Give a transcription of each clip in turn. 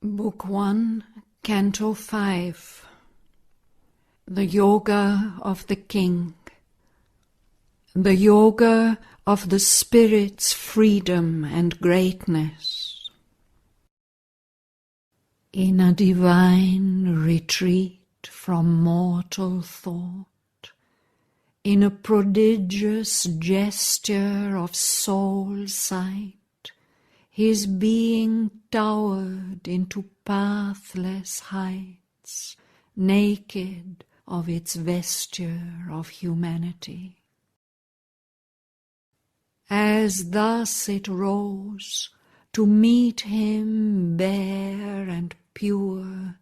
Book 1, Canto 5. The Yoga of the King. The Yoga of the Spirit's freedom and greatness. In a divine retreat from mortal thought, in a prodigious gesture of soul sight, his being towered into pathless heights, naked of its vesture of humanity. As thus it rose, to meet him bare and pure,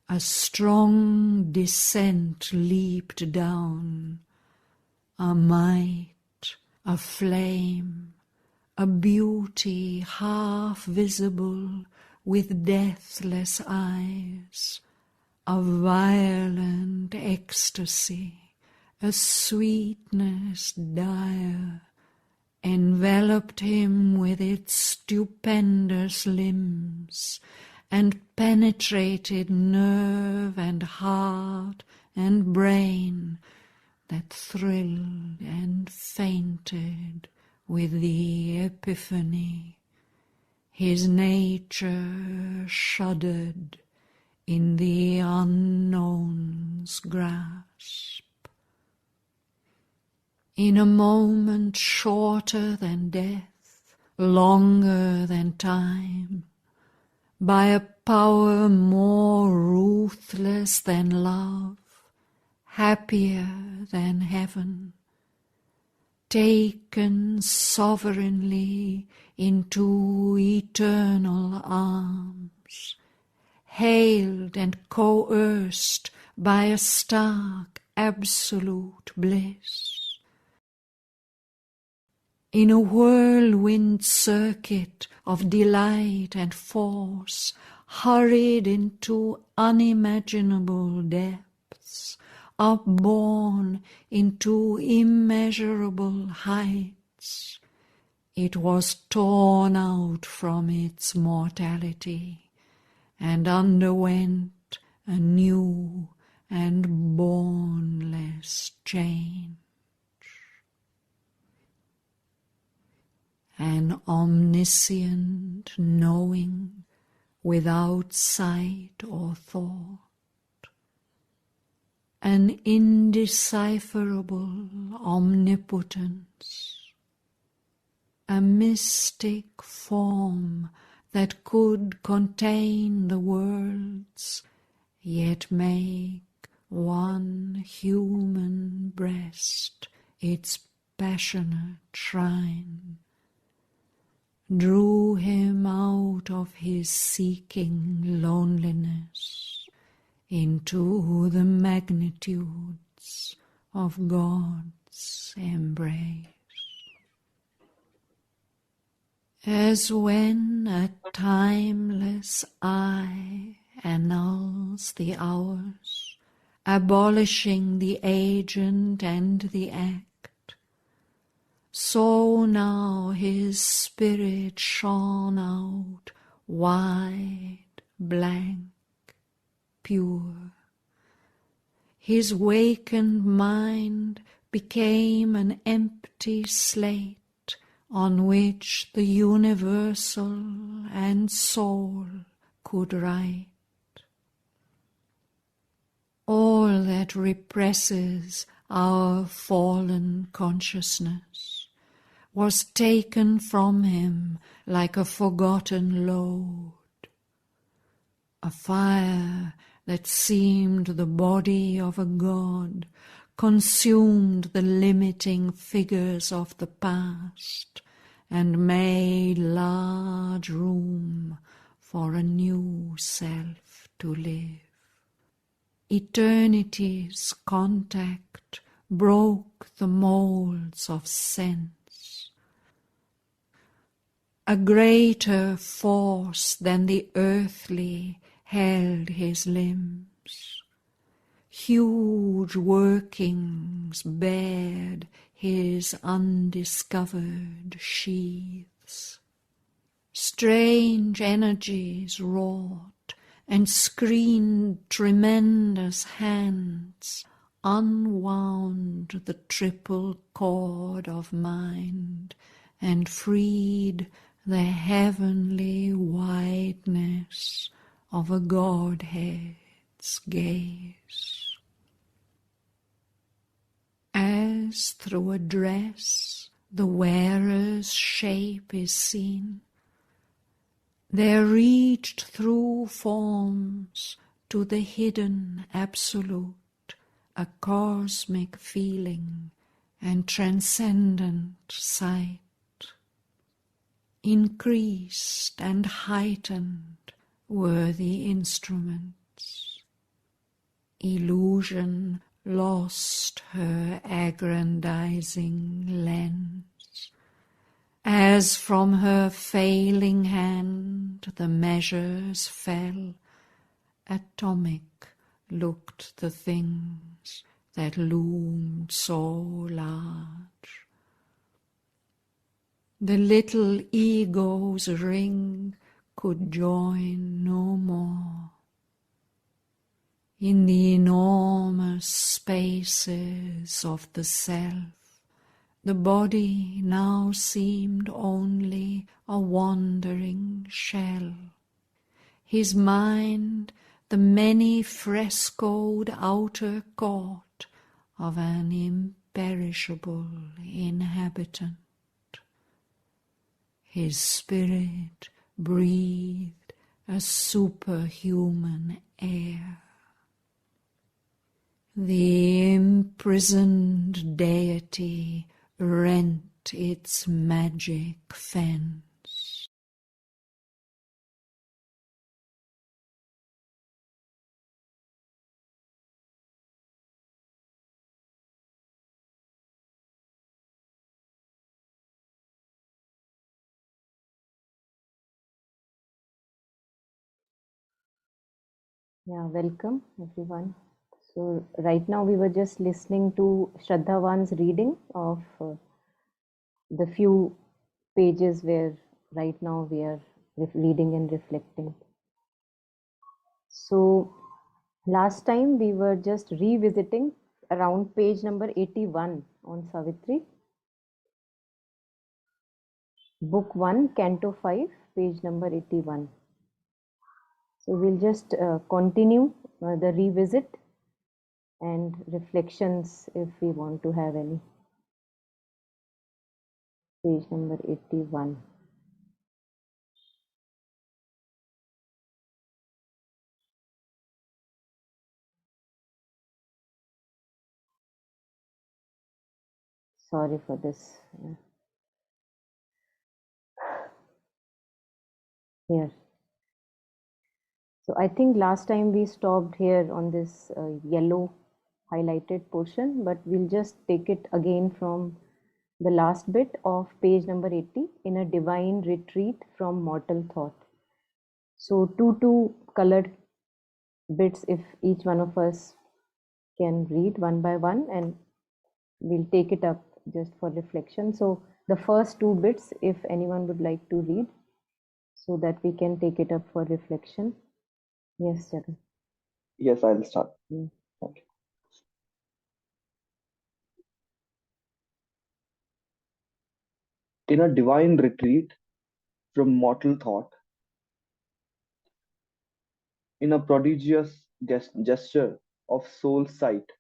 a strong descent leaped down, a might, a flame, a beauty half visible with deathless eyes, a violent ecstasy, a sweetness dire, enveloped him with its stupendous limbs, and penetrated nerve and heart and brain, that thrilled and fainted with the epiphany. His nature shuddered in the unknown's grasp. In a moment shorter than death, longer than time, by a power more ruthless than love, happier than heaven, taken sovereignly into eternal arms, hailed and coerced by a stark absolute bliss. In a whirlwind circuit of delight and force, hurried into unimaginable depths, upborne into immeasurable heights, it was torn out from its mortality and underwent a new and bournless change. An omniscient knowing without sight or thought, an indecipherable omnipotence, a mystic form that could contain the worlds, yet make one human breast its passionate shrine, drew him out of his seeking loneliness into the magnitudes of God's embrace. As when a timeless eye annuls the hours, abolishing the agent and the act, so now his spirit shone out wide, blank, pure. His wakened mind became an empty slate on which the universal and soul could write. All that represses our fallen consciousness was taken from him like a forgotten load. A fire that seemed the body of a god consumed the limiting figures of the past and made large room for a new self to live. Eternity's contact broke the molds of sense. A greater force than the earthly held his limbs. Huge workings bared his undiscovered sheaths. Strange energies wrought and screened tremendous hands unwound the triple cord of mind and freed the heavenly wideness of a Godhead's gaze. As through a dress the wearer's shape is seen, there reached through forms to the hidden absolute a cosmic feeling and transcendent sight. Increased and heightened were the instruments. Illusion lost her aggrandizing lens, as from her failing hand the measures fell. Atomic looked the things that loomed so large. The little ego's ring could join no more. In the enormous spaces of the self, the body now seemed only a wandering shell. His mind the many frescoed outer court of an imperishable inhabitant. His spirit breathed a superhuman air. The imprisoned deity rent its magic fence. Yeah, welcome everyone. So right now we were just listening to Shraddhavan's reading of the few pages where right now we are reading and reflecting. So last time we were just revisiting around page number 81 on Savitri. Book 1, Canto 5, page number 81. So we'll just continue the revisit and reflections if we want to have any. Page number 81. Sorry for this. Here. So I think last time we stopped here on this yellow highlighted portion, but we'll just take it again from the last bit of page number 80, in a divine retreat from mortal thought. So two colored bits, if each one of us can read one by one, and we'll take it up just for reflection. So the first two bits, if anyone would like to read, so that we can take it up for reflection. Yes, Jagan. Yes, I'll start. Mm. Thank you. In a divine retreat from mortal thought, in a prodigious gesture of soul sight,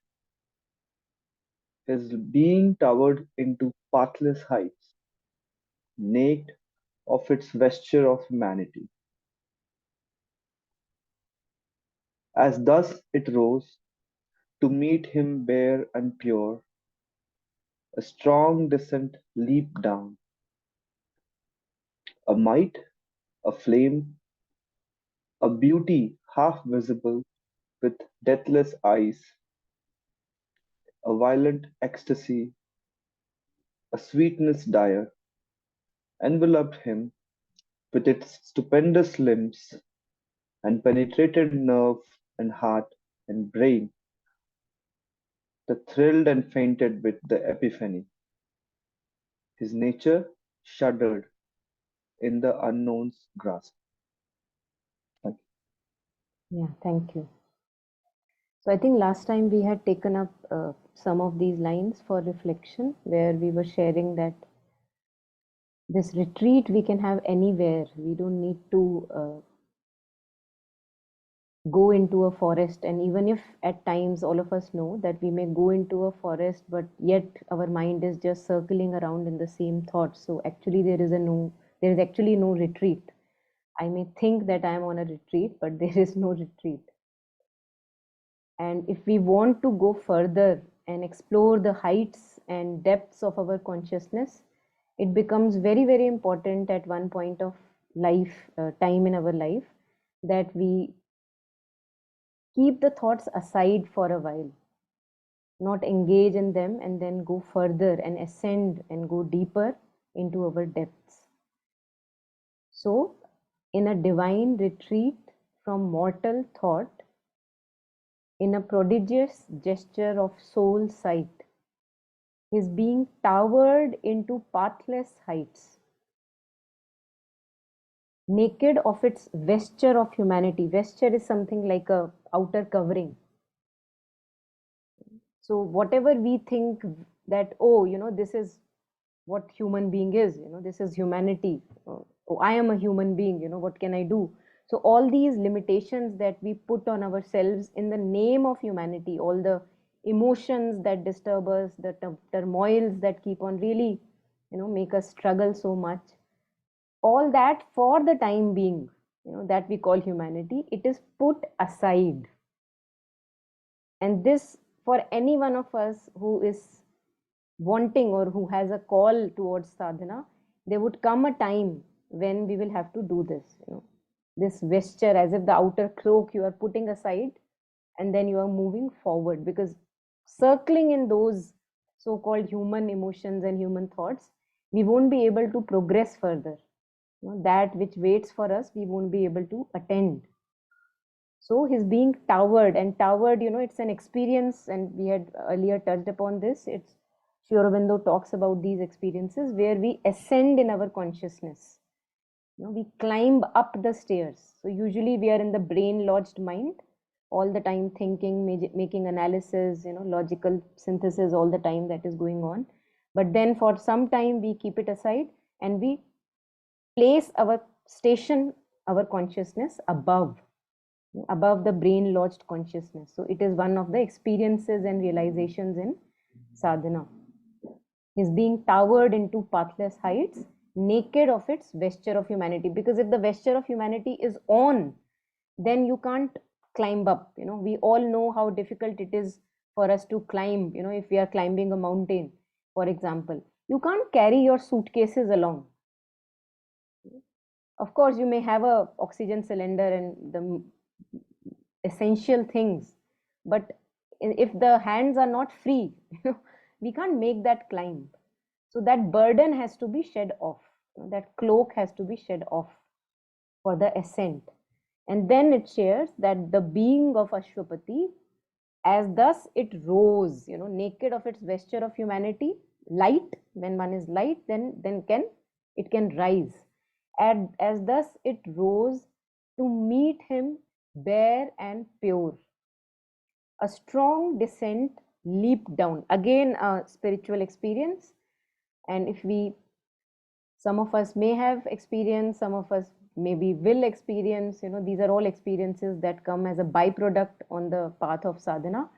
his being towered into pathless heights, naked of its vesture of humanity. As thus it rose to meet him bare and pure, a strong descent leaped down, a might, a flame, a beauty half visible with deathless eyes, a violent ecstasy, a sweetness dire, enveloped him with its stupendous limbs, and penetrated nerve and heart and brain, that thrilled and fainted with the epiphany. His nature shuddered in the unknown's grasp. Thank you. Yeah, thank you. So I think last time we had taken up some of these lines for reflection, where we were sharing that this retreat we can have anywhere. We don't need to go into a forest. And even if at times all of us know that we may go into a forest, but yet our mind is just circling around in the same thoughts. So actually there is actually no retreat. I may think that I am on a retreat, but there is no retreat. And if we want to go further and explore the heights and depths of our consciousness, it becomes very, very important at one point of life, time in our life, that we keep the thoughts aside for a while, not engage in them, and then go further and ascend and go deeper into our depths. So, in a divine retreat from mortal thought, in a prodigious gesture of soul sight, his being towered into pathless heights, naked of its vesture of humanity. Vesture is something like a outer covering. So whatever we think that, oh, this is what human being is, this is humanity. Oh, I am a human being, what can I do? So all these limitations that we put on ourselves in the name of humanity, all the emotions that disturb us, the turmoils that keep on really, make us struggle so much, all that for the time being, that we call humanity, it is put aside. And this, for any one of us who is wanting or who has a call towards sadhana, there would come a time when we will have to do this, this vesture, as if the outer cloak you are putting aside, and then you are moving forward, because circling in those so-called human emotions and human thoughts, we won't be able to progress further. That which waits for us, we won't be able to attend. So his being towered, and towered, it's an experience, and we had earlier touched upon this. It's Sri Aurobindo talks about these experiences where we ascend in our consciousness. We climb up the stairs. So usually we are in the brain lodged mind, all the time thinking, making analysis, logical synthesis all the time that is going on. But then for some time we keep it aside and we place our station, our consciousness above the brain lodged consciousness. So it is one of the experiences and realizations in sadhana, is being towered into pathless heights, naked of its vesture of humanity. Because if the vesture of humanity is on, then you can't climb up. We all know how difficult it is for us to climb. If we are climbing a mountain, for example, you can't carry your suitcases along. Of course, you may have a oxygen cylinder and the essential things, but if the hands are not free, we can't make that climb. So that burden has to be shed off, that cloak has to be shed off for the ascent. And then it shares that the being of Ashwapati, as thus it rose, naked of its vesture of humanity, light, when one is light, then it can rise. And as thus it rose to meet him bare and pure, a strong descent leaped down. Again, a spiritual experience. And if we, some of us may have experienced, some of us maybe will experience, these are all experiences that come as a byproduct on the path of sadhana,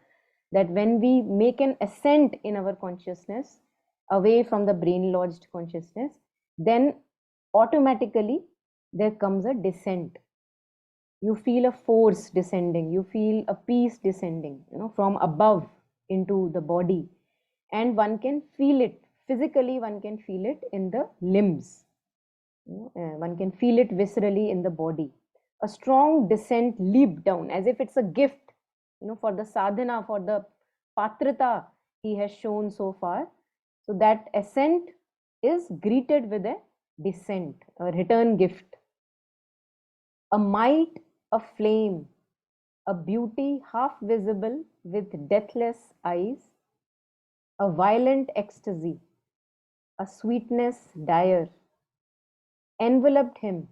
that when we make an ascent in our consciousness away from the brain lodged consciousness, then automatically there comes a descent. You feel a force descending, you feel a peace descending, from above into the body, and one can feel it physically, one can feel it in the limbs, one can feel it viscerally in the body. A strong descent leap down, as if it's a gift, for the sadhana, for the patrata he has shown so far. So that ascent is greeted with a descent, a return gift. A might, a flame, a beauty half visible with deathless eyes, a violent ecstasy, a sweetness dire, enveloped him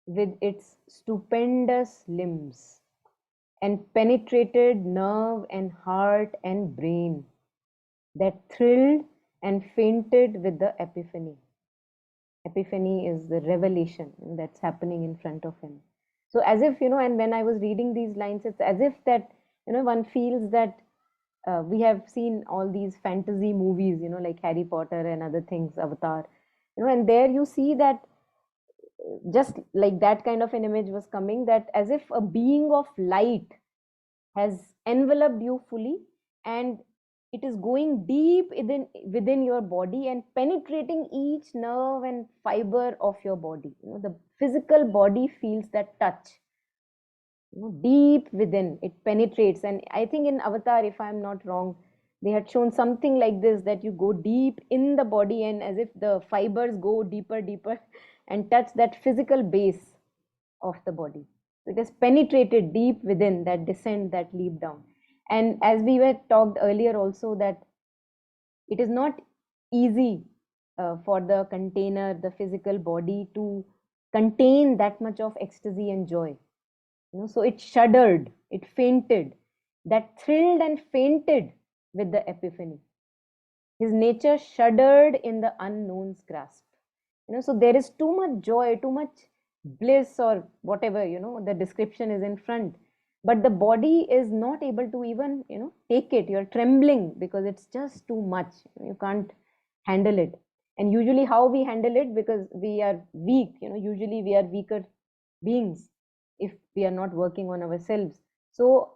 with its stupendous limbs. and penetrated nerve and heart and brain, that thrilled and fainted with the epiphany. Epiphany is the revelation that's happening in front of him. So as if, and when I was reading these lines, it's as if that, one feels that we have seen all these fantasy movies, like Harry Potter and other things, Avatar, and there you see that just like that kind of an image was coming, that as if a being of light has enveloped you fully, and it is going deep within your body and penetrating each nerve and fiber of your body. The physical body feels that touch, deep within. It penetrates. And I think in Avatar, if I'm not wrong, they had shown something like this, that you go deep in the body and as if the fibers go deeper, deeper and touch that physical base of the body. It is penetrated deep within, that descent, that leap down. And as we were talked earlier also, that it is not easy for the container, the physical body, to contain that much of ecstasy and joy. So it shuddered, it fainted, that thrilled and fainted with the epiphany. His nature shuddered in the unknown's grasp. So there is too much joy, too much bliss, or whatever, the description is in front. But the body is not able to even, take it. You're trembling because it's just too much. You can't handle it. And usually how we handle it, because we are weak, usually we are weaker beings if we are not working on ourselves. So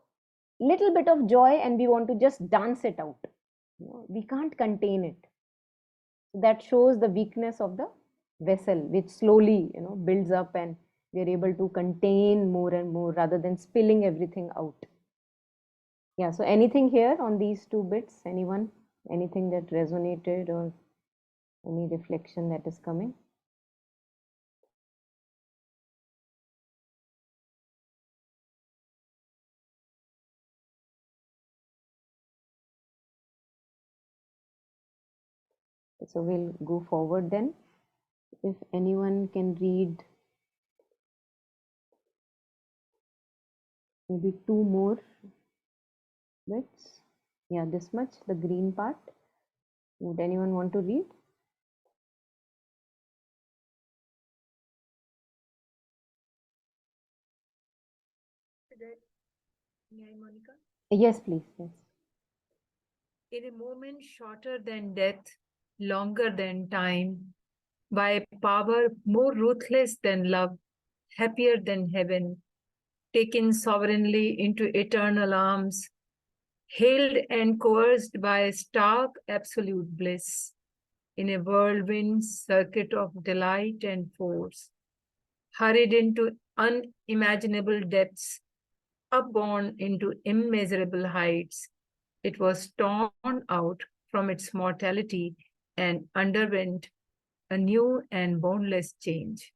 little bit of joy and we want to just dance it out. We can't contain it. That shows the weakness of the vessel, which slowly builds up, and we are able to contain more and more rather than spilling everything out. Yeah, so anything here on these two bits? Anyone? Anything that resonated, or any reflection that is coming? So we'll go forward then. If anyone can read maybe two more bits. Yeah, this much, the green part. Would anyone want to read? May I, Monica? Yes, please. Yes. In a moment shorter than death, longer than time, by a power more ruthless than love, happier than heaven, taken sovereignly into eternal arms, hailed and coerced by a stark absolute bliss, in a whirlwind circuit of delight and force, hurried into unimaginable depths, upborne into immeasurable heights, it was torn out from its mortality and underwent a new and boundless change.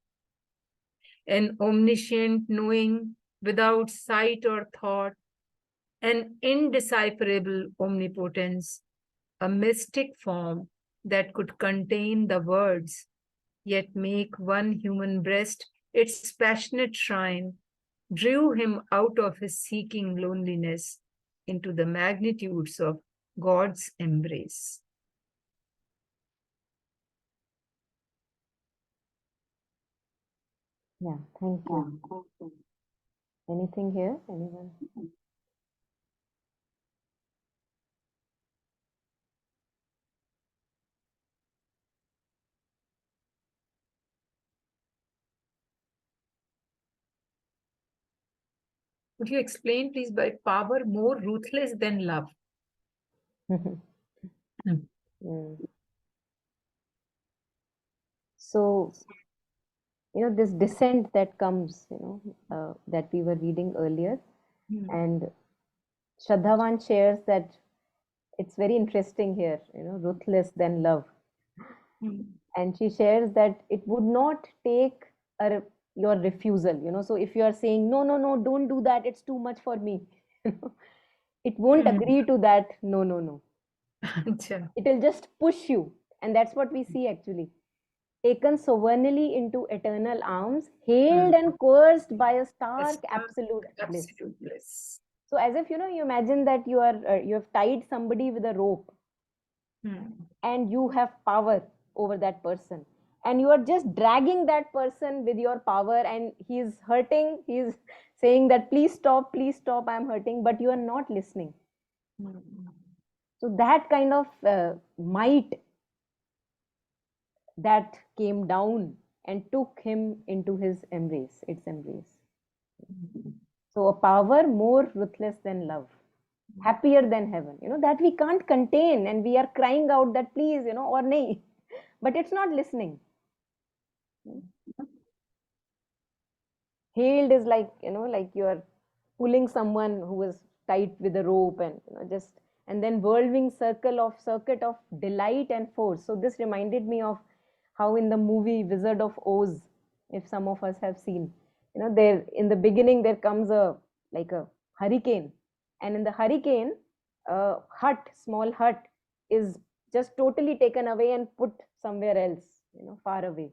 An omniscient knowing without sight or thought, an indecipherable omnipotence, a mystic form that could contain the words, yet make one human breast its passionate shrine, drew him out of his seeking loneliness into the magnitudes of God's embrace. Yeah, thank you. Anything here? Anyone? Would you explain, please, by power more ruthless than love? Mm. So, this descent that comes, that we were reading earlier, and Shraddhavan shares that it's very interesting here, ruthless than love. And she shares that it would not take your refusal. So if you are saying, no, no, no, don't do that, it's too much for me, it won't agree to that, no, no, no. It will just push you. And that's what we see actually. taken sovereignly into eternal arms, hailed and cursed by a stark absolute bliss. Absolute bliss. So as if, you imagine that you have tied somebody with a rope and you have power over that person, and you are just dragging that person with your power, and he's hurting, he's saying that please stop, I'm hurting, but you are not listening. So that kind of might that came down and took him into its embrace. So a power more ruthless than love, happier than heaven, that we can't contain, and we are crying out that please, or nahi, but it's not listening. Hailed is like, like you are pulling someone who is tight with a rope, and just, and then whirling circuit of delight and force. So this reminded me of how in the movie Wizard of Oz, if some of us have seen, there in the beginning there comes a like a hurricane, and in the hurricane, a small hut is just totally taken away and put somewhere else, far away.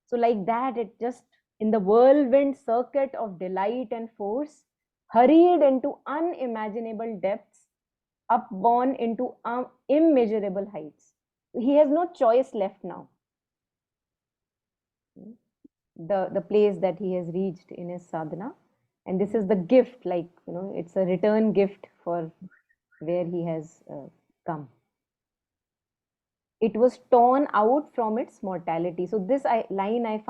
So like that, it just, in the whirlwind circuit of delight and force, hurried into unimaginable depths, upborne into immeasurable heights. He has no choice left now. The place that he has reached in his sadhana, and this is the gift, like, it's a return gift for where he has come. It was torn out from its mortality. So this line I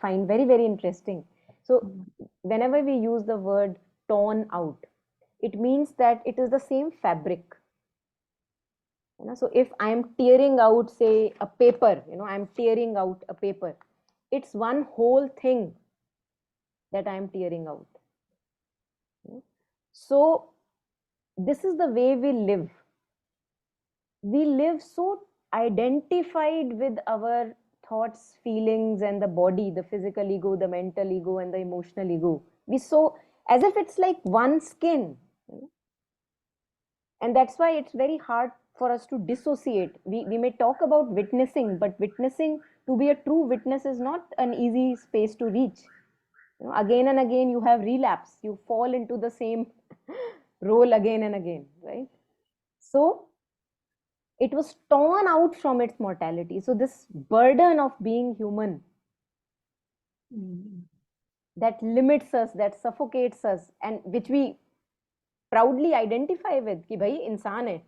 find very, very interesting. So whenever we use the word torn out, it means that it is the same fabric. So if I am tearing out, say, a paper, I'm tearing out a paper, it's one whole thing that I am tearing out. So this is the way we live. We live so identified with our thoughts, feelings, and the body, the physical ego, the mental ego, and the emotional ego. We so, as if it's like one skin. And that's why it's very hard for us to dissociate. We may talk about witnessing, but witnessing, to be a true witness, is not an easy space to reach. Again and again you have relapse, you fall into the same role again and again, right? So it was torn out from its mortality. So this burden of being human, that limits us, that suffocates us, and which we proudly identify with, कि भाई इंसान है,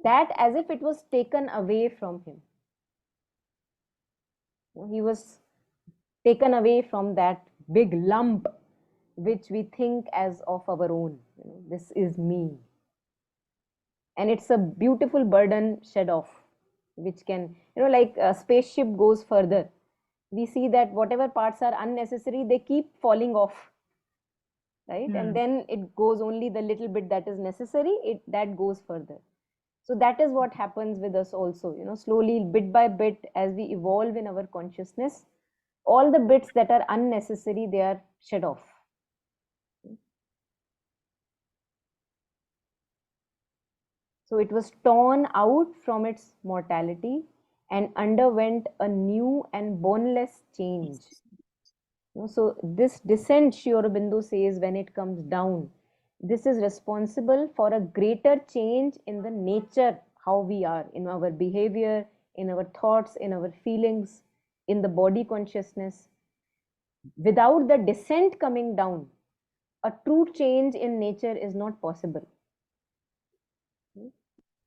that as if it was taken away from him. He was taken away from that big lump which we think as of our own. This is me. And it's a beautiful burden shed off, which can, like a spaceship goes further. We see that whatever parts are unnecessary, they keep falling off, right? And then it goes only the little bit that is necessary, that goes further. So that is what happens with us also, slowly, bit by bit, as we evolve in our consciousness, all the bits that are unnecessary, they are shed off. So it was torn out from its mortality and underwent a new and boneless change. So this descent, Sri Aurobindo says, when it comes down, this is responsible for a greater change in the nature, how we are, in our behavior, in our thoughts, in our feelings, in the body consciousness. Without the descent coming down, a true change in nature is not possible.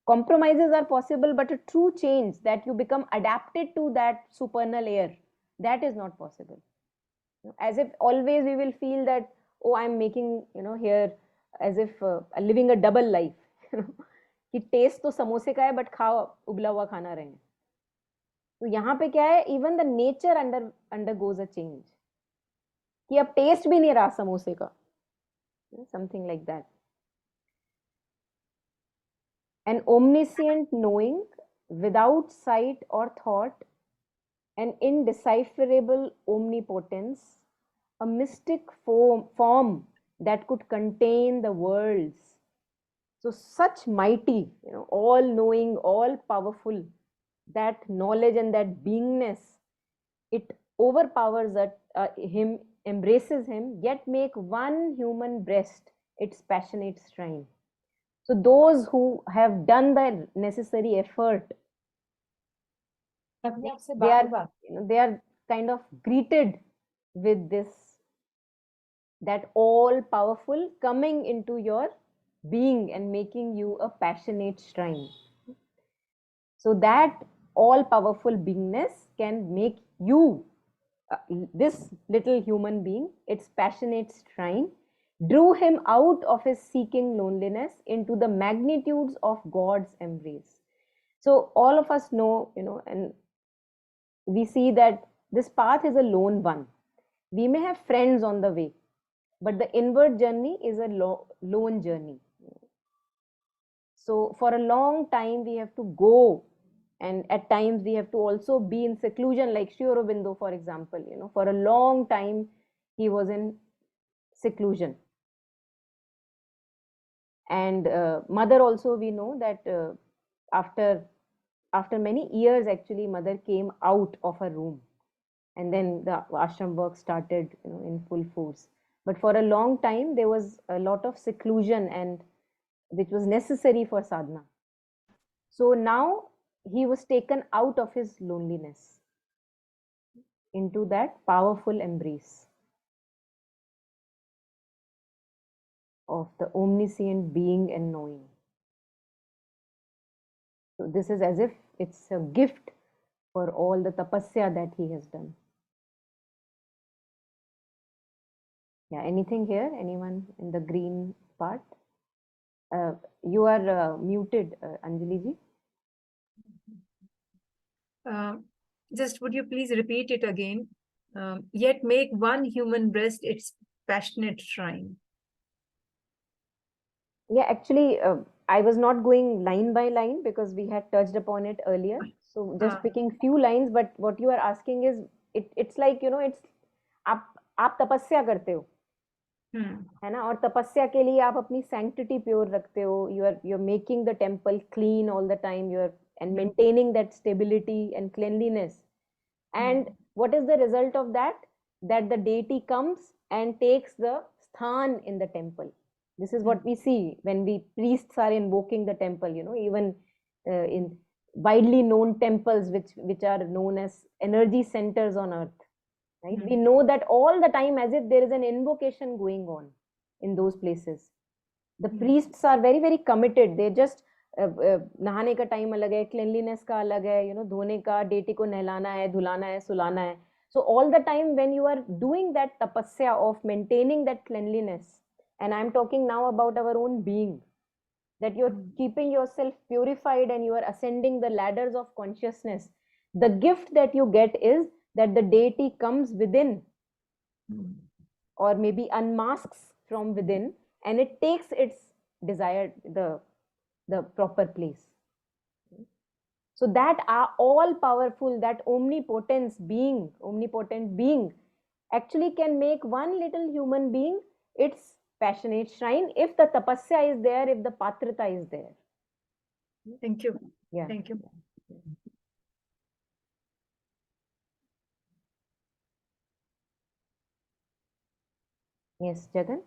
Compromises are possible, but a true change that you become adapted to that supernal air, that is not possible. As if always we will feel that, oh, I'm making, here, as if living a double life. कि test तो समोसे का है but खाओ उबला हुआ खाना रहे हैं. तो यहाँ पे क्या है, even the nature undergoes a change, कि अब टेस्ट भी नहीं रहा समोसे का, something like that. An omniscient knowing without sight or thought, an indecipherable omnipotence, a mystic form that could contain the worlds. So such mighty, all knowing, all powerful, that knowledge and that beingness, it overpowers him, embraces him, yet make one human breast its passionate shrine. So those who have done the necessary effort, they are, they are kind of greeted with this, that all powerful coming into your being and making you a passionate shrine. So that all powerful beingness can make you, this little human being, its passionate shrine, drew him out of his seeking loneliness into the magnitudes of God's embrace. So all of us know, and we see that this path is a lone one. We may have friends on the way, but the inward journey is a lone journey. So for a long time we have to go, and at times we have to also be in seclusion, like Sri Aurobindo, for example. For a long time he was in seclusion. And mother also, we know that after many years, actually, mother came out of her room, and then the ashram work started, in full force. But for a long time there was a lot of seclusion, and which was necessary for sadhana. So now he was taken out of his loneliness into that powerful embrace of the omniscient being and knowing. So this is as if it's a gift for all the tapasya that he has done. Yeah, anything here? Anyone in the green part? You are muted, Anjali ji. Just would you please repeat it again? Yet make one human breast its passionate shrine. Yeah, actually, I was not going line by line because we had touched upon it earlier. So just picking few lines, but what you are asking is, it's like, it's आप तपस्या करते हो, है ना, और तपस्या के लिए आप अपनी सैंक्टिटी प्योर रखते हो, you're making the temple clean all the time, you're and maintaining that stability and cleanliness. And what is the result of that? That the deity comes and takes the sthan in the temple. This is what we see when we priests are invoking the temple, even in widely known temples which are known as energy centers on earth, right? We know that all the time, as if there is an invocation going on in those places. The priests are very very committed. They just नहाने का time अलग है, cleanliness का अलग है, धोने का, deity को नहलाना है, धुलाना है, सुलाना है. So all the time when you are doing that tapasya of maintaining that cleanliness, and I'm talking now about our own being, that you're keeping yourself purified and you are ascending the ladders of consciousness, the gift that you get is that the deity comes within, or maybe unmasks from within, and it takes its desired, the proper place. So that are all powerful, that omnipotent being actually can make one little human being its passionate shrine, if the tapasya is there, if the patrata is there. Thank you. Yeah. Thank you. Yes, Jagan.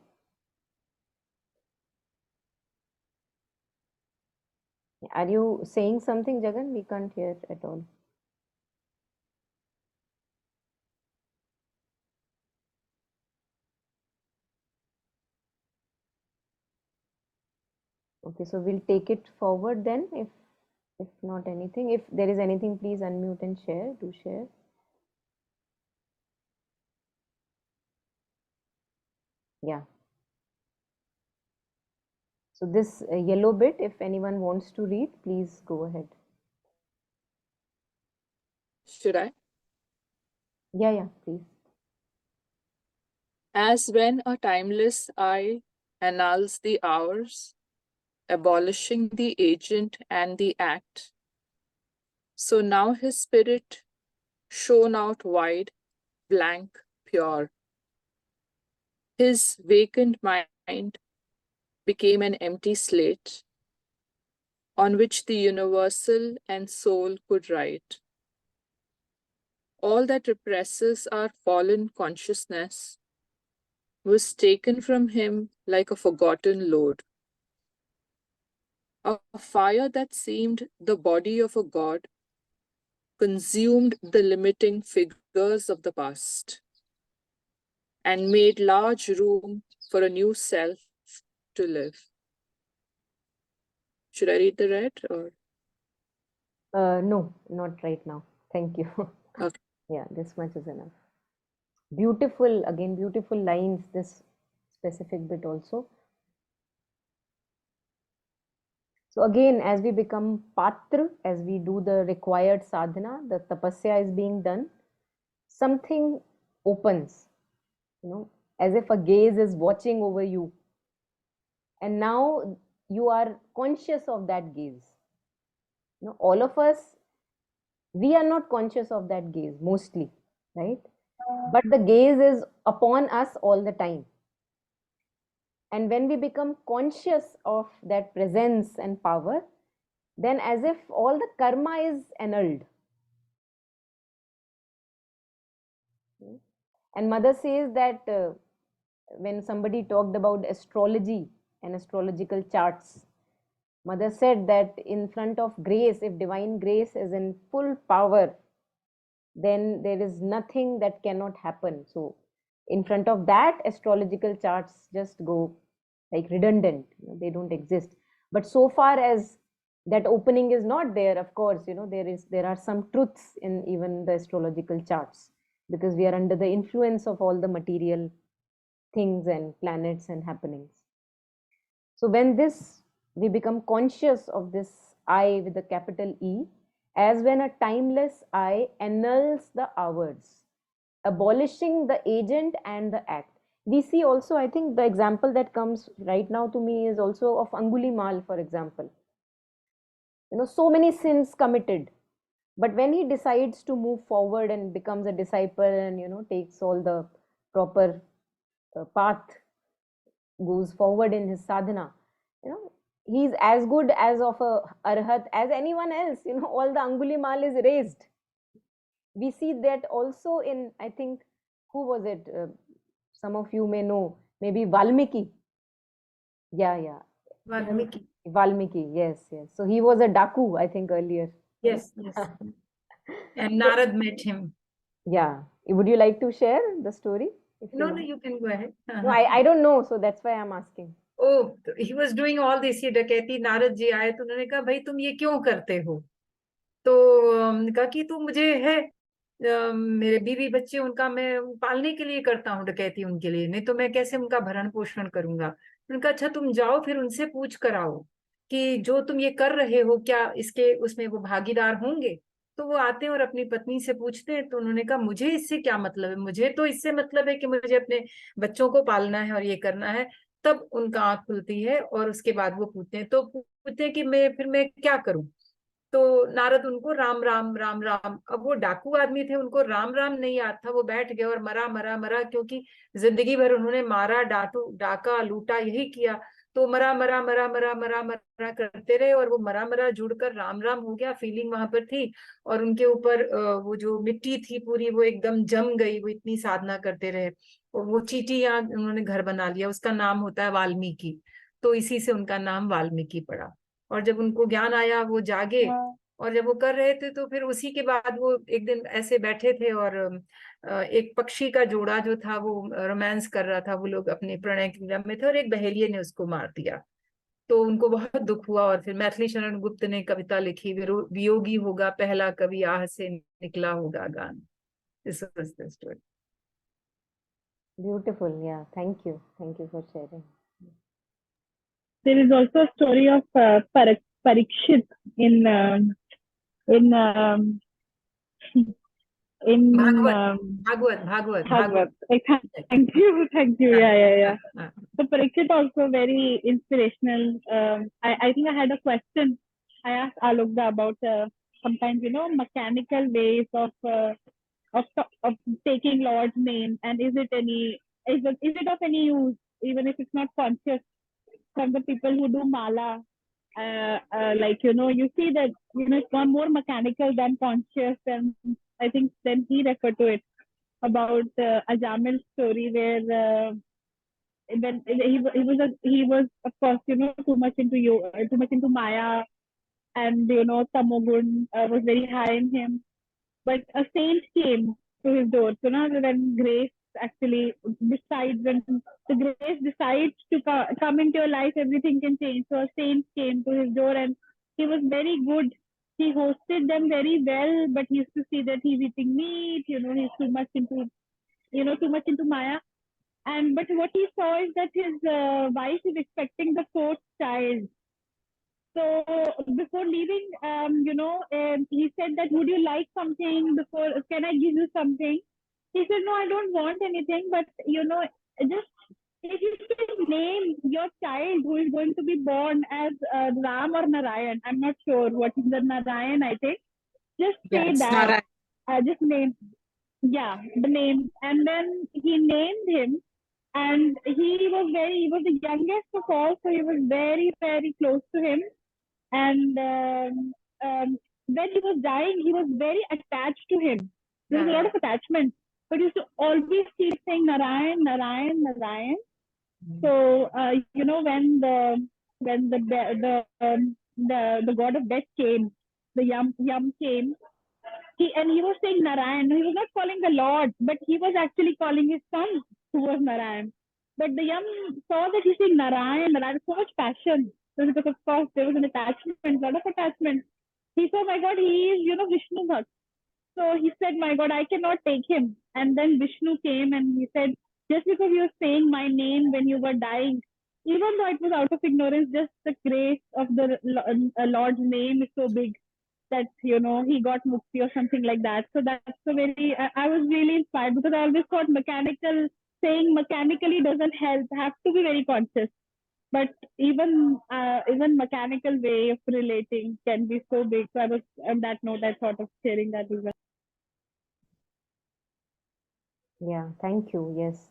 Are you saying something, Jagan? We can't hear at all. Okay, so we'll take it forward then. If not anything, if there is anything, please unmute and share. Do share. Yeah. So this yellow bit, if anyone wants to read, please go ahead. Should I? Yeah, please. As when a timeless eye annuls the hours, abolishing the agent and the act, so now his spirit shone out wide, blank, pure. His vacant mind became an empty slate, on which the universal and soul could write. All that represses our fallen consciousness was taken from him like a forgotten load. A fire that seemed the body of a god consumed the limiting figures of the past and made large room for a new self to live. Should I read the red or? No, not right now. Thank you. Okay. Yeah, this much is enough. Beautiful, again, beautiful lines, this specific bit also. So again, as we become patra, as we do the required sadhana, the tapasya is being done, something opens, as if a gaze is watching over you. And now you are conscious of that gaze. All of us, we are not conscious of that gaze mostly, right? But the gaze is upon us all the time. And when we become conscious of that presence and power, then as if all the karma is annulled. And mother says that when somebody talked about astrology and astrological charts, mother said that in front of grace, if divine grace is in full power, then there is nothing that cannot happen. So in front of that, astrological charts just go like redundant, they don't exist. But so far as that opening is not there, of course, there are some truths in even the astrological charts, because we are under the influence of all the material things and planets and happenings. So when we become conscious of this I with a capital E, as when a timeless I annuls the hours, abolishing the agent and the act. We see also, I think the example that comes right now to me is also of Angulimal, for example. So many sins committed, but when he decides to move forward and becomes a disciple and takes all the proper path, goes forward in his sadhana, he's as good as of a arhat as anyone else. All the Angulimal is raised. We see that also in, I think, who was it? Some of you may know, maybe Valmiki. Yeah. Valmiki, yes. So he was a Daku, I think, earlier. Yes. And Narad met him. Yeah. Would you like to share the story? No, you can go ahead. No, I don't know, so that's why I'm asking. Oh, he was doing all this, ये डकैती, नारद जी आए तो उन्होंने कहा भाई तुम ये क्यों करते हो? तो कहा कि तू मुझे है मेरे बीवी बच्चे उनका मैं पालने के लिए करता हूँ डकैती उनके लिए, नहीं तो मैं कैसे उनका भरण पोषण करूंगा? उनका अच्छा तुम जाओ फिर उनसे पूछ कर आओ कि जो तुम ये कर रहे हो क्या इसके उसमें वो भागीदार होंगे? तो वो आते हैं और अपनी पत्नी से पूछते हैं, तो उन्होंने कहा मुझे इससे क्या मतलब है, मुझे तो इससे मतलब है कि मुझे अपने बच्चों को पालना है और ये करना है। तब उनका आंख खुलती है और उसके बाद वो पूछते हैं कि मैं क्या करूं? तो नारद उनको राम राम राम राम, अब वो डाकू आदमी थे, उनको राम राम नहीं याद था, वो बैठ गए और मरा मरा मरा, क्योंकि जिंदगी भर उन्होंने मारा डाका लूटा यही किया, तो मरा मरा मरा मरा मरा मरा करते रहे और वो मरा मरा जुड़कर राम राम हो गया। फीलिंग वहां पर थी और उनके ऊपर वो जो मिट्टी थी पूरी वो एकदम जम गई, वो इतनी साधना करते रहे और वो चींटी यहाँ उन्होंने घर बना लिया, उसका नाम होता है वाल्मीकि, तो इसी से उनका नाम वाल्मीकि पड़ा। और जब उनको ज्ञान आया वो जागे और जब वो कर रहे थे तो फिर उसी के बाद वो एक दिन ऐसे बैठे थे और एक पक्षी का जोड़ा जो था वो रोमांस कर रहा था, वो लोग अपने प्रणय की लीला में थे और एक बहेलिये ने उसको मार दिया। तो उनको बहुत दुख हुआ और फिर मैथिली शरण गुप्त ने कविता लिखी, वियोगी होगा पहला कवि आह से निकला होगा गान। This was the story. Beautiful, yeah. Thank you for sharing. There is also a story of Parikshit in Bhagavad. Thank you. Yeah. So Parikshit also very inspirational. I think I had a question. I asked Alokda about sometimes mechanical ways of taking Lord's name, and is it of any use, even if it's not conscious, from the people who do mala like, you see that, it's gone more mechanical than conscious. And I think then he referred to it about Ajamil's story where when he was of course, too much into too much into Maya, and Tamogun was very high in him. But a saint came to his door. So now when grace actually decides, when the grace decides to come into your life, everything can change. So a saint came to his door, and he was very good. He hosted them very well, but he used to see that he's eating meat, he's too much into, too much into Maya. And but what he saw is that his wife is expecting the fourth child. So before leaving, he said that, would you like something before? Can I give you something? He said, no, I don't want anything, but just if you can name your child who is going to be born as Ram or Narayan. I'm not sure what is the Narayan, I think. Just say Yes, that. Narayan. Just name. Yeah, the name. And then he named him. And he was the youngest of all, so he was very, very close to him. And when he was dying, he was very attached to him. There was a lot of attachment, but he used to always keep saying Narayan, Narayan, Narayan. So when the god of death came, the Yam came. He was saying Narayan. He was not calling the Lord, but he was actually calling his son, who was Narayan. But the Yam saw that he's saying Narayan, Narayan, so much passion. So because of course there was an attachment, a lot of attachment. He saw, my God, he is, Vishnu Bhakt. So he said, my God, I cannot take him. And then Vishnu came and he said, just because you were saying my name when you were dying, even though it was out of ignorance, just the grace of the Lord's name is so big that, he got mukti or something like that. So that's a very, I was really inspired, because I always thought saying mechanically doesn't help, have to be very conscious. But even mechanical way of relating can be so big. So I was, on that note, I thought of sharing that as well. Yeah, thank you. Yes.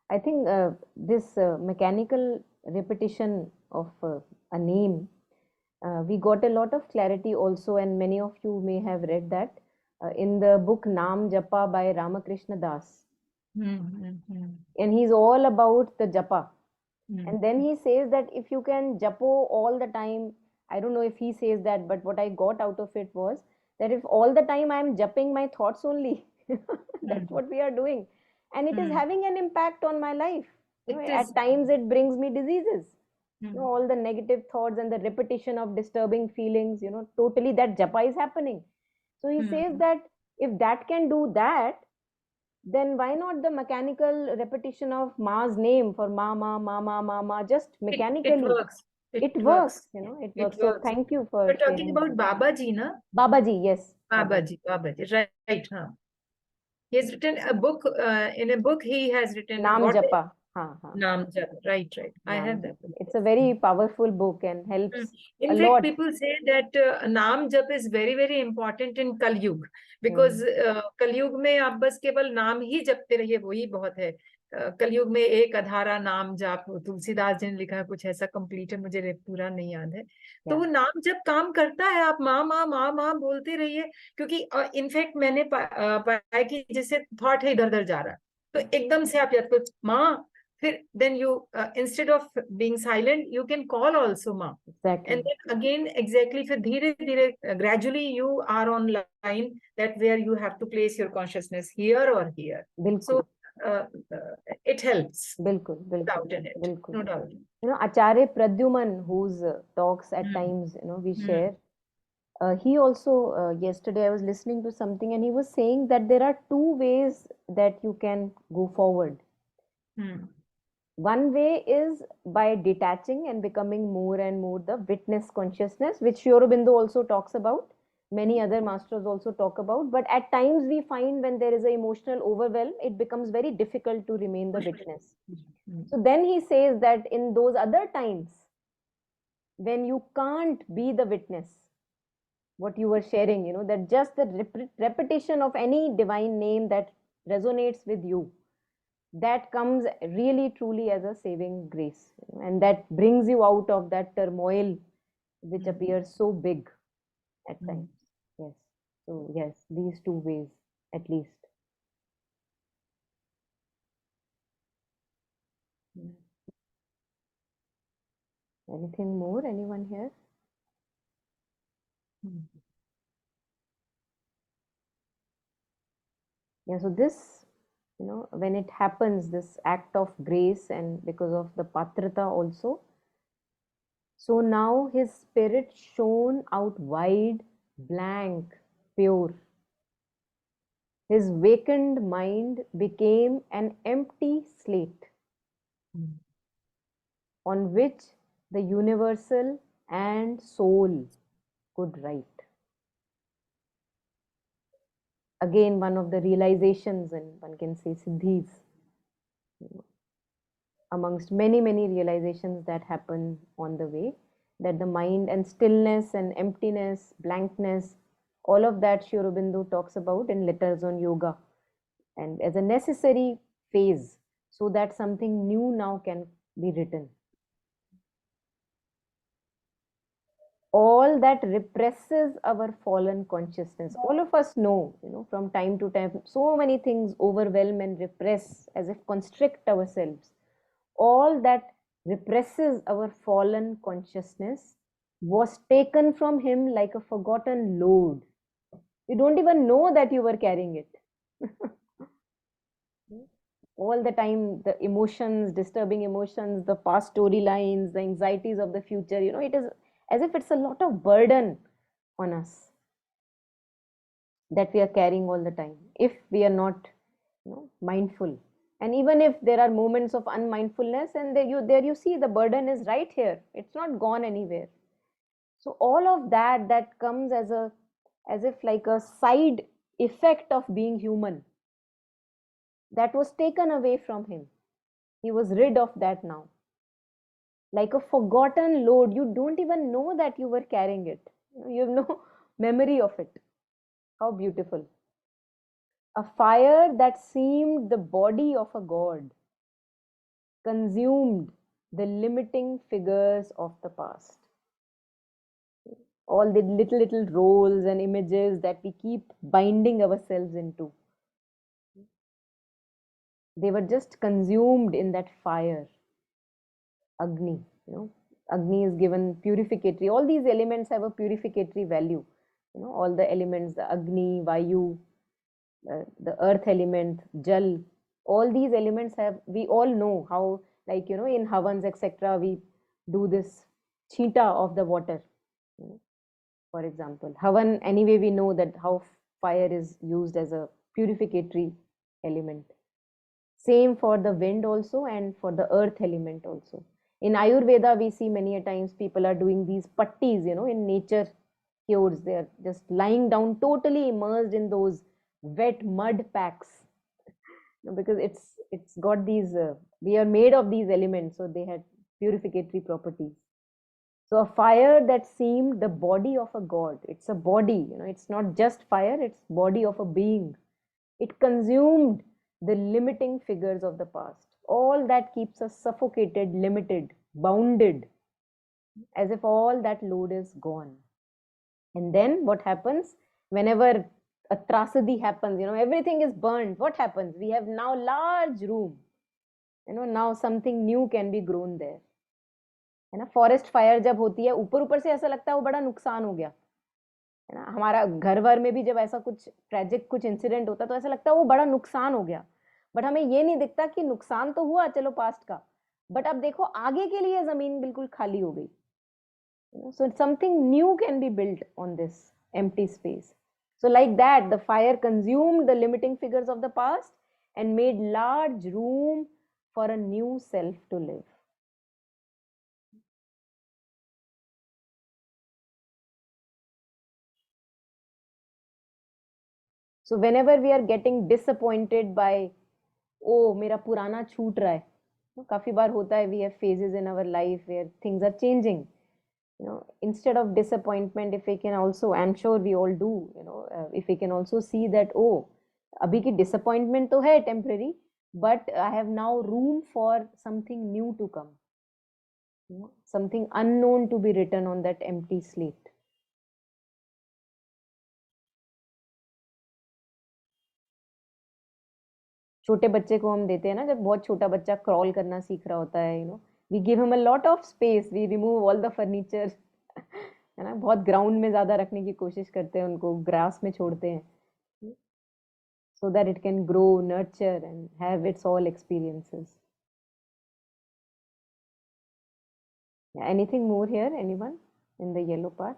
I think this mechanical repetition of a name, we got a lot of clarity also, and many of you may have read that in the book Naam Japa by Ramakrishna Das. And he's all about the japa. And then he says that if you can japo all the time, I don't know if he says that, but what I got out of it was that if all the time I am japping my thoughts only, that's what we are doing. And it is having an impact on my life. At times it brings me diseases. All the negative thoughts and the repetition of disturbing feelings, totally that japa is happening. So he says that if that can do that, then why not the mechanical repetition of Ma's name for Ma, just mechanically. It works. It works, it works. So thank you for We're talking sharing about that. Babaji, na? Babaji, yes. Babaji, right. Huh. He has written a book. In a book, he has written Naam Japa. Naam Japa. Right. I have that book. It's a very powerful book and helps in a fact, lot. people say that Naam Jap is very, very important in Kal Yug, because Kal Yug में आप बस केवल नाम ही जपते रहिए, वही बहुत है. कलयुग में एक अधारा नाम जाप, तुलसीदास जी ने लिखा है, कुछ ऐसा कंप्लीट है, मुझे पूरा नहीं याद है. तो वो नाम जब काम करता है, आप माँ माँ माँ माँ बोलते रहिए, क्योंकि इनफैक्ट मैंने पाया कि जैसे थॉट है इधर उधर जा रहा है, तो एकदम से आप याद करो माँ, फिर then you instead of being silent you can call also ma. Exactly. And then again exactly फिर धीरे धीरे gradually you are on line that where you have to place your consciousness here or here. So it helps. Bilkul. Doubt in it. No doubt. Acharya Pradyuman, whose talks at times we share, he also yesterday I was listening to something and he was saying that there are two ways that you can go forward. One way is by detaching and becoming more and more the witness consciousness, which Sri Aurobindo also talks about. Many other masters also talk about. But at times we find when there is an emotional overwhelm, it becomes very difficult to remain the witness. So then he says that in those other times, when you can't be the witness, what you were sharing, that just the repetition of any divine name that resonates with you, that comes really truly as a saving grace, and that brings you out of that turmoil which appears so big at times. Yes. So yes, these two ways at least. Anything more? Anyone here? Yeah, so this, when it happens, this act of grace, and because of the patrata also, so now his spirit shone out wide, blank, pure. His vacant mind became an empty slate on which the universal and soul could write. Again, one of the realizations, and one can say siddhis, amongst many, many realizations that happen on the way, that the mind and stillness and emptiness, blankness, all of that Sri Aurobindo talks about in Letters on Yoga, and as a necessary phase so that something new now can be written. All that represses our fallen consciousness. All of us know, from time to time, so many things overwhelm and repress, as if constrict ourselves. All that represses our fallen consciousness was taken from him like a forgotten load. You don't even know that you were carrying it. All the time, the emotions, disturbing emotions, the past storylines, the anxieties of the future, it is as if it's a lot of burden on us that we are carrying all the time if we are not mindful. And even if there are moments of unmindfulness, and there you see the burden is right here, it's not gone anywhere. So all of that comes as if like a side effect of being human, that was taken away from him. He was rid of that now, like a forgotten load. You don't even know that you were carrying it. You have no memory of it. How beautiful. A fire that seemed the body of a god consumed the limiting figures of the past. All the little roles and images that we keep binding ourselves into, they were just consumed in that fire. Agni, Agni is given purificatory. All these elements have a purificatory value. All the elements, the Agni, Vayu, the earth element, Jal, all these elements have, we all know how, like, in Havans, etc., we do this cheetah of the water. For example, Havan, anyway, we know that how fire is used as a purificatory element. Same for the wind also, and for the earth element also. In Ayurveda, we see many a times people are doing these pattis, in nature cures. They are just lying down totally immersed in those wet mud packs, because it's got these, we are made of these elements, so they had purificatory properties. So a fire that seemed the body of a god, it's a body, it's not just fire, it's body of a being. It consumed the limiting figures of the past. All that keeps us suffocated, limited, bounded, as if all that load is gone. And then what happens? Whenever a tragedy happens, everything is burned. What happens? We have now large room. Now something new can be grown there. है ना, forest fire जब होती है, ऊपर ऊपर से ऐसा लगता है वो बड़ा नुकसान हो गया, है ना. हमारा घर वर में भी जब ऐसा कुछ ट्रेजिक कुछ इंसिडेंट होता है तो ऐसा लगता है वो बड़ा नुकसान हो गया, बट हमें ये नहीं दिखता कि नुकसान तो हुआ चलो पास्ट का, बट अब देखो आगे के लिए जमीन बिल्कुल खाली हो गई. So something new can be built on this empty space. So like that, the fire consumed the limiting figures of the past and made large room for a new self to live. So whenever we are getting disappointed by, oh, मेरा पुराना छूट रहा है, काफी बार होता है, we have phases in our life where things are changing. Instead of disappointment, if we can also, I'm sure we all do, if we can also see that, oh, अभी की disappointment तो है temporary, but I have now room for something new to come, something unknown to be written on that empty slate. छोटे बच्चे को हम देते हैं ना, जब बहुत छोटा बच्चा क्रॉल करना सीख रहा होता है, we give him a lot of space, we remove all the furniture, है ना, बहुत ग्राउंड में ज्यादा रखने की कोशिश करते हैं, उनको ग्रास में छोड़ते हैं, so that it can grow, nurture and have its all experiences. Anything more here, anyone in the yellow part?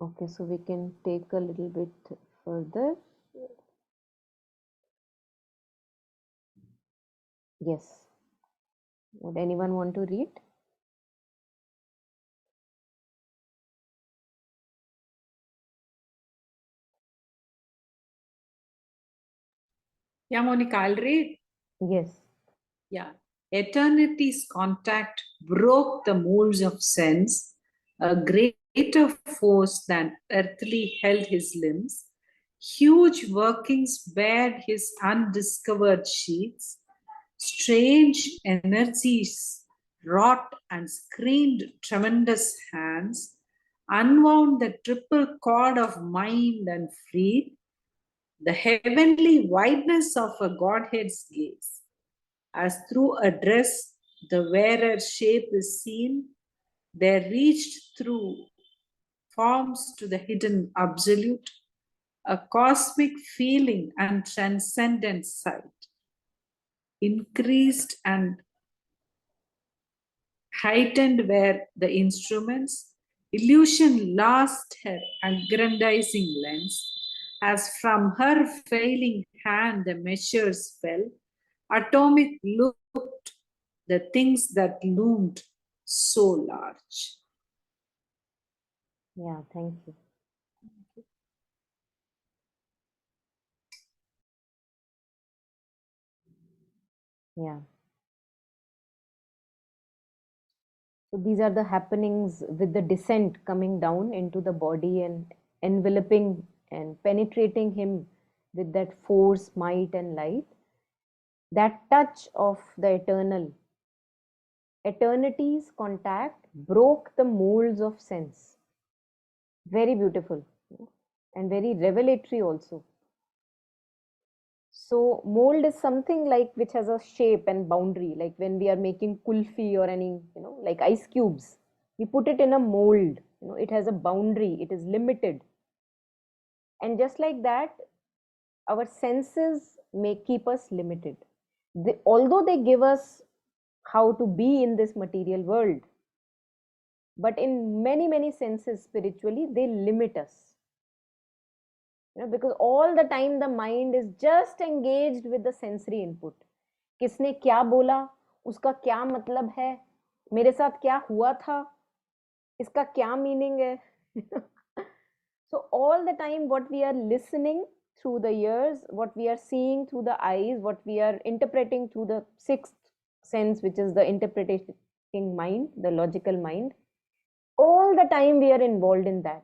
Okay, so we can take a little bit further. Yes. Would anyone want to read? Yeah, Monica, I'll read. Yes. Yeah. Eternity's contact broke the molds of sense, a greater force than earthly held his limbs. Huge workings bared his undiscovered sheets. Strange energies wrought and screened tremendous hands, unwound the triple cord of mind and freed the heavenly wideness of a Godhead's gaze. As through a dress the wearer's shape is seen, there reached through forms to the hidden absolute, a cosmic feeling and transcendent sight. Increased and heightened were the instruments, illusion lost her aggrandizing lens, as from her failing hand the measures fell, atomic looked the things that loomed so large. Yeah, thank you. Yeah. So these are the happenings with the descent coming down into the body and enveloping and penetrating him with that force, might, and light. That touch of the eternal, eternity's contact broke the molds of sense. Very beautiful and very revelatory also. So mold is something like which has a shape and boundary, like when we are making kulfi or any, like ice cubes, we put it in a mold, it has a boundary, it is limited. And just like that, our senses may keep us limited. Although they give us how to be in this material world, but in many, many senses spiritually, they limit us. Because all the time the mind is just engaged with the sensory input. किसने क्या बोला, उसका क्या मतलब है, मेरे साथ क्या हुआ था, इसका क्या मीनिंग है. So all the time what we are listening through the ears, what we are seeing through the eyes, what we are interpreting through the sixth sense, which is the interpreting mind, the logical mind, all the time we are involved in that.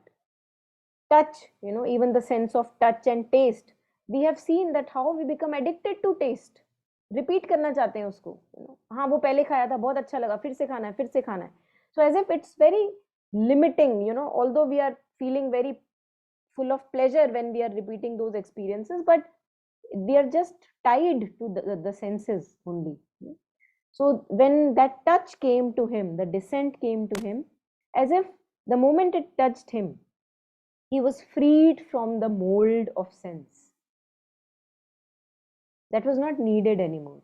Touch, even the sense of touch and taste, we have seen that how we become addicted to taste. Repeat करना चाहते हैं उसको, हाँ वो पहले खाया था बहुत अच्छा लगा, फिर से खाना है, फिर से खाना है. So as if it's very limiting, although we are feeling very full of pleasure when we are repeating those experiences, but we are just tied to the senses only. So when that touch came to him, the descent came to him, as if the moment it touched him, he was freed from the mold of sense. That was not needed anymore.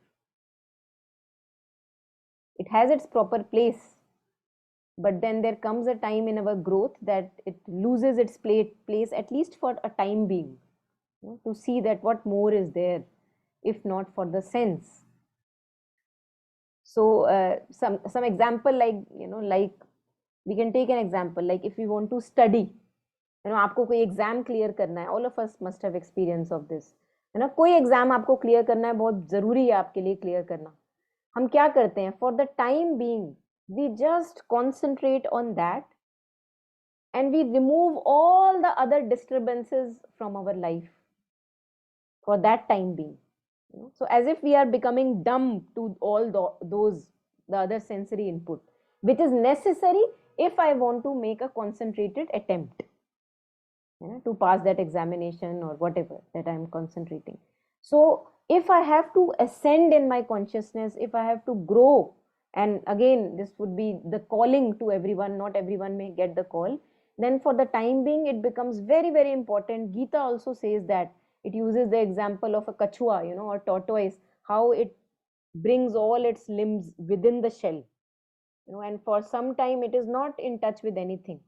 It has its proper place, but then there comes a time in our growth that it loses its place, at least for a time being, to see that what more is there, if not for the sense. So some example, like like we can take an example, like if we want to study, आपको कोई exam clear करना है, all of us must have experience of this, है ना, कोई exam आपको clear करना है, बहुत जरूरी है आपके लिए क्लियर करना. हम क्या करते हैं, for the time being we just concentrate on that and we remove all the other disturbances from our life for that time being. So as if we are becoming dumb to all the other sensory input, which is necessary if I want to make a concentrated attempt to pass that examination or whatever that I am concentrating. So if I have to ascend in my consciousness, if I have to grow, and again this would be the calling to everyone, not everyone may get the call, then for the time being it becomes very, very important. Gita also says that, it uses the example of a kachua, or tortoise, how it brings all its limbs within the shell, and for some time it is not in touch with anything.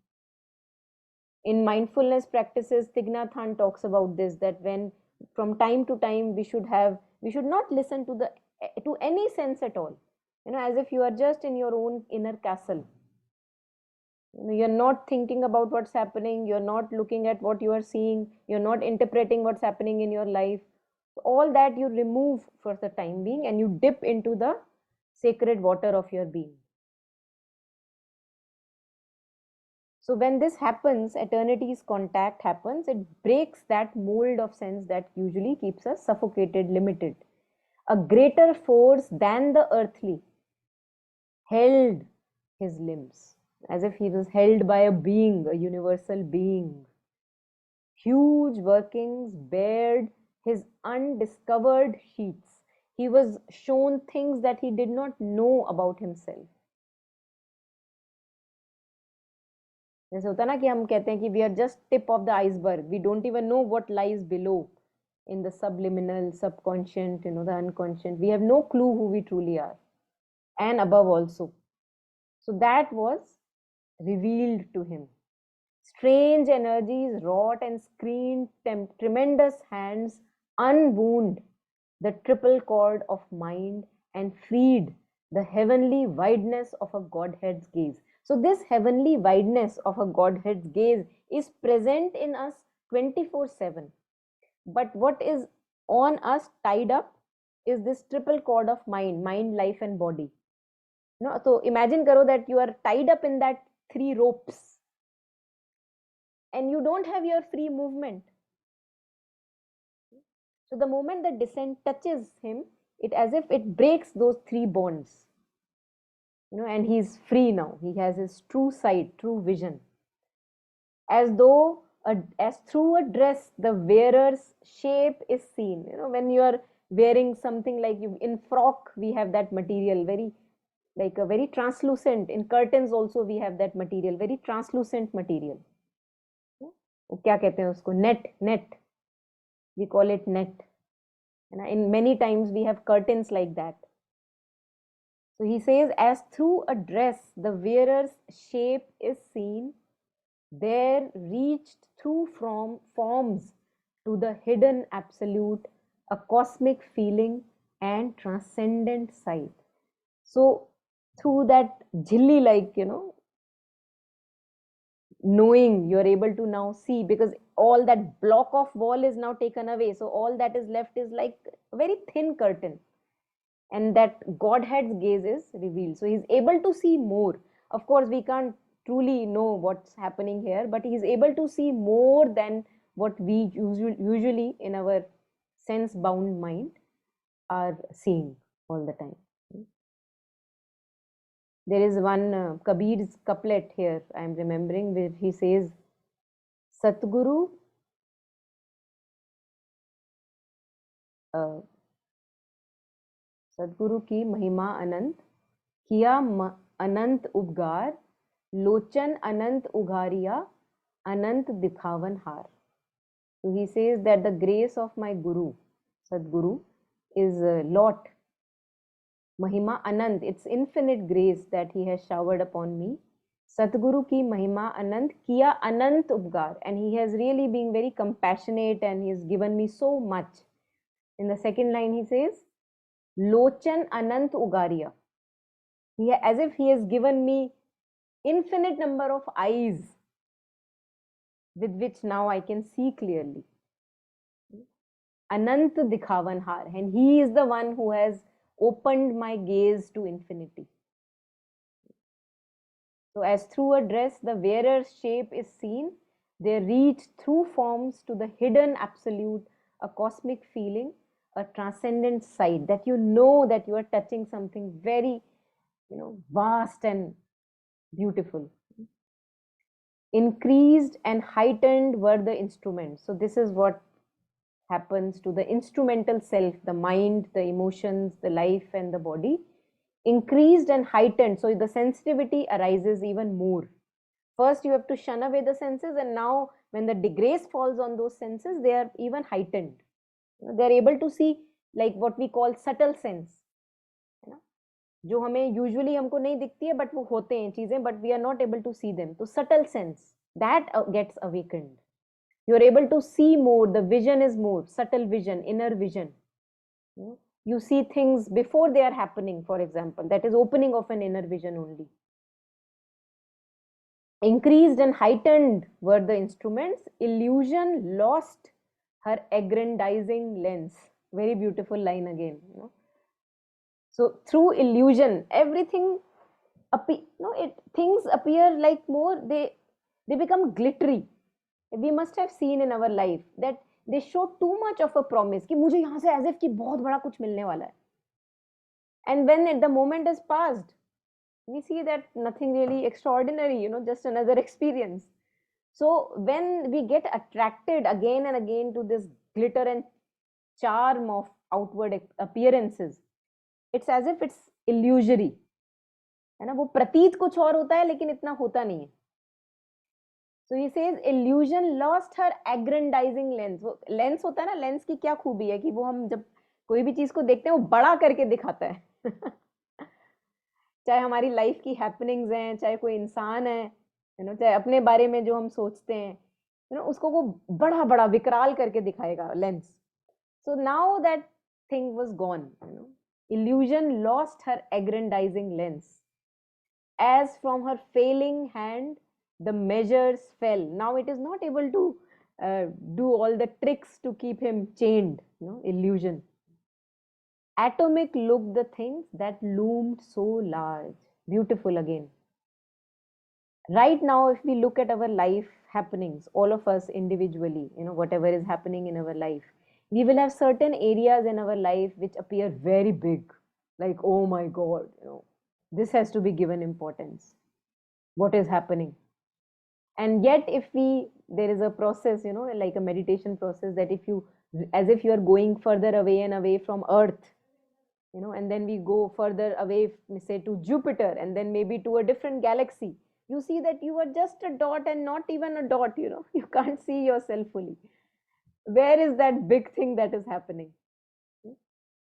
In mindfulness practices, Thich Nhat Hanh talks about this, that when from time to time we should not listen to any sense at all, as if you are just in your own inner castle. You're not thinking about what's happening, you're not looking at what you are seeing, you're not interpreting what's happening in your life. All that you remove for the time being and you dip into the sacred water of your being. So when this happens, eternity's contact happens, it breaks that mold of sense that usually keeps us suffocated, limited. A greater force than the earthly held his limbs, as if he was held by a being, a universal being. Huge workings bared his undiscovered sheets. He was shown things that he did not know about himself. जैसे होता है ना कि हम कहते हैं कि we are just tip of the iceberg, we don't even know what lies below in the subliminal, subconscious, the unconscious. We have no clue who we truly are, and above also. So that was revealed to him. Strange energies wrought and screened, tremendous hands unwound the triple cord of mind and freed the heavenly wideness of a Godhead's gaze. So this heavenly wideness of a Godhead's gaze is present in us 24/7. But what is on us tied up is this triple cord of mind, life and body. So imagine karo that you are tied up in that 3 ropes and you don't have your free movement. So the moment the descent touches him, it as if it breaks those 3 bonds. And he's free now. He has his true sight, true vision. As though, as through a dress, the wearer's shape is seen. When you are wearing something like in frock, we have that material, very translucent. In curtains also, we have that material, very translucent material. क्या कहते हैं उसको? Net. We call it net. And in many times we have curtains like that. So he says, as through a dress the wearer's shape is seen, there reached through from forms to the hidden absolute, a cosmic feeling and transcendent sight. So through that jhilli, knowing, you're able to now see, because all that block of wall is now taken away. So all that is left is like a very thin curtain. And that Godhead's gaze is revealed. So he's able to see more. Of course, we can't truly know what's happening here, but he's able to see more than what we usually in our sense-bound mind are seeing all the time. There is one Kabir's couplet here I am remembering, where he says, Satguru सदगुरु की महिमा अनंत, किया अनंत उपगार, लोचन अनंत उघारिया, अनंत दिखावन हार. So he says that the grace of my Guru, Sadguru, is a lot. Mahima Anand, it's infinite grace that he has showered upon me. Satguru ki Mahima Anand, kiya Anant Upgar, and he has really been very compassionate and he has given me so much. In the second line he says, Lochan Anant Ugariya. As if he has given me infinite number of eyes with which now I can see clearly. Anant Dikhavan Har, and he is the one who has opened my gaze to infinity. So as through a dress the wearer's shape is seen, they reach through forms to the hidden absolute, a cosmic feeling, a transcendent sight, that you know that you are touching something very, vast and beautiful. Increased and heightened were the instruments. So this is what happens to the instrumental self, the mind, the emotions, the life, and the body. Increased and heightened, so the sensitivity arises even more. First you have to shun away the senses, and now when the disgrace falls on those senses, they are even heightened. They are able to see, like what we call subtle sense, है ना, जो हमें usually हमको नहीं दिखती है, but वो होते हैं चीजें, but we are not able to see them. तो subtle sense that gets awakened. You are able to see more, the vision is more, subtle vision, inner vision. You see things before they are happening, for example. That is opening of an inner vision only. Increased and heightened were the instruments. Illusion lost her aggrandizing lens. Very beautiful line again. So through illusion, everything things appear like more, they become glittery. We must have seen in our life that they show too much of a promise कि मुझे यहाँ से as if कि बहुत बड़ा कुछ मिलने वाला है. And when the moment is passed, we see that nothing really extraordinary, just another experience. So when we get attracted again and again to this glitter and charm of outward appearances, it's as if it's illusory, है ना, वो प्रतीत कुछ और होता है लेकिन इतना होता नहीं है. So he says illusion lost her aggrandizing lens. वो लेंस होता है ना, लेंस की क्या खूबी है कि वो हम जब कोई भी चीज को देखते हैं वो बड़ा करके दिखाता है. चाहे हमारी लाइफ की हैपनिंग्स हैं, चाहे कोई इंसान है, चाहे अपने बारे में जो हम सोचते हैं, उसको वो बड़ा बड़ा विकराल करके दिखाएगा lens. So now that thing was gone. illusion lost her aggrandizing lens. As from her failing hand the measures fell. Now it is not able to do all the tricks to keep him chained. Illusion. Atomic looked the things that loomed so large. Beautiful again. Right now, if we look at our life happenings, all of us individually, whatever is happening in our life, we will have certain areas in our life which appear very big, like, oh my God, this has to be given importance. What is happening? And yet, there is a process, like a meditation process, that as if you are going further away and away from Earth, and then we go further away, say to Jupiter, and then maybe to a different galaxy. You see that you are just a dot and not even a dot, you can't see yourself fully. Where is that big thing that is happening?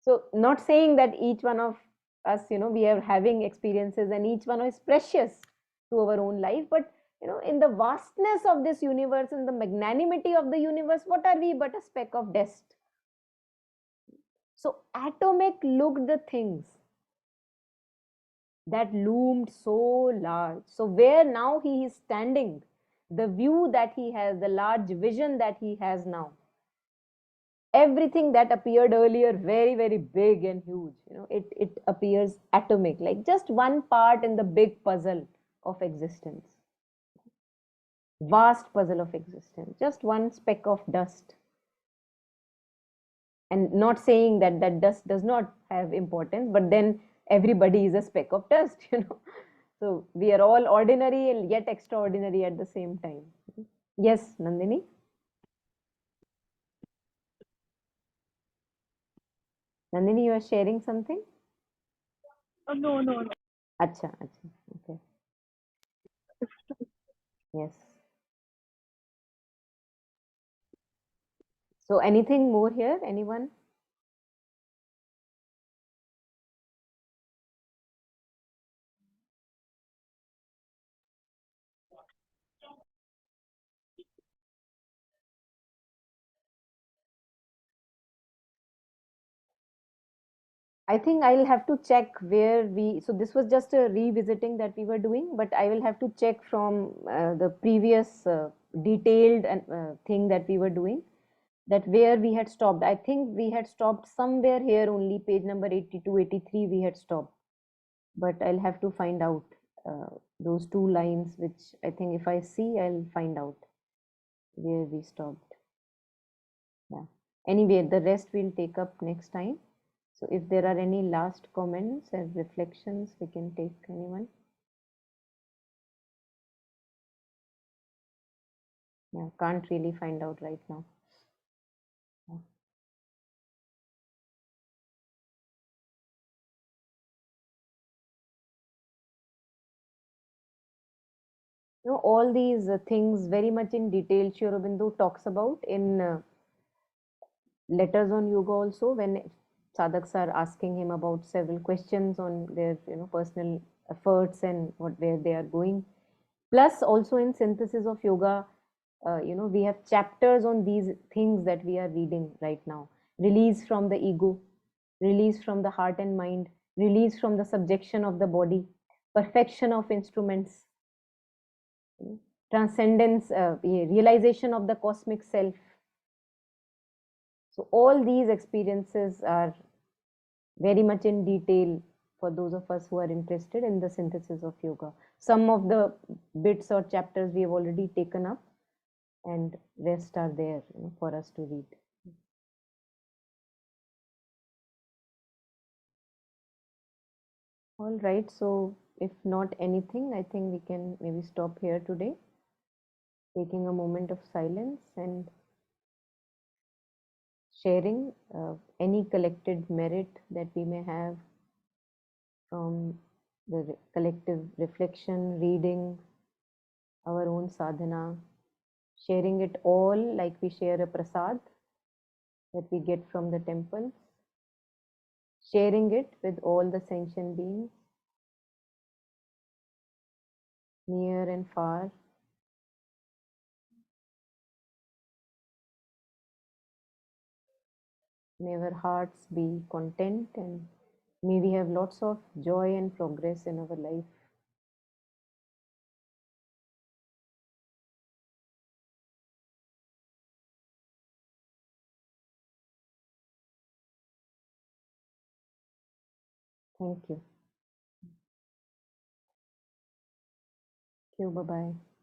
So not saying that each one of us, we are having experiences and each one is precious to our own life, but in the vastness of this universe, in the magnanimity of the universe, what are we but a speck of dust? So atomic looked the things that loomed so large. So where now he is standing, the view that he has, the large vision that he has now, everything that appeared earlier very, very big and huge, it appears atomic, like just one part in the big puzzle of existence. Vast puzzle of existence, just one speck of dust. And not saying that that dust does not have importance, but then everybody is a speck of dust, So we are all ordinary and yet extraordinary at the same time. Yes, Nandini? Nandini, you are sharing something? No. Acha. Okay. Yes. So anything more here? Anyone? I think I'll have to check where so this was just a revisiting that we were doing, but I will have to check from the previous detailed thing that we were doing, that where we had stopped. I think we had stopped somewhere here only, page number 82, 83 we had stopped, but I'll have to find out. those two lines, which I think if I see, I'll find out where we stopped. Yeah. Anyway, the rest we'll take up next time. So if there are any last comments and reflections, we can take anyone. Yeah, can't really find out right now. Yeah. All these things very much in detail Sri Aurobindo talks about in letters on yoga also, when sadhaks are asking him about several questions on their personal efforts and where they are going. Plus also in synthesis of yoga, we have chapters on these things that we are reading right now. Release from the ego, release from the heart and mind, release from the subjection of the body, perfection of instruments, transcendence, realization of the cosmic self. So all these experiences are very much in detail for those of us who are interested in the synthesis of yoga. Some of the bits or chapters we have already taken up, and rest are there for us to read. All right, so if not anything, I think we can maybe stop here today, taking a moment of silence and sharing any collected merit that we may have from the collective reflection, reading, our own sadhana, sharing it all like we share a prasad that we get from the temples, sharing it with all the sentient beings, near and far. May our hearts be content, and may we have lots of joy and progress in our life. Thank you. Thank you. Bye-bye.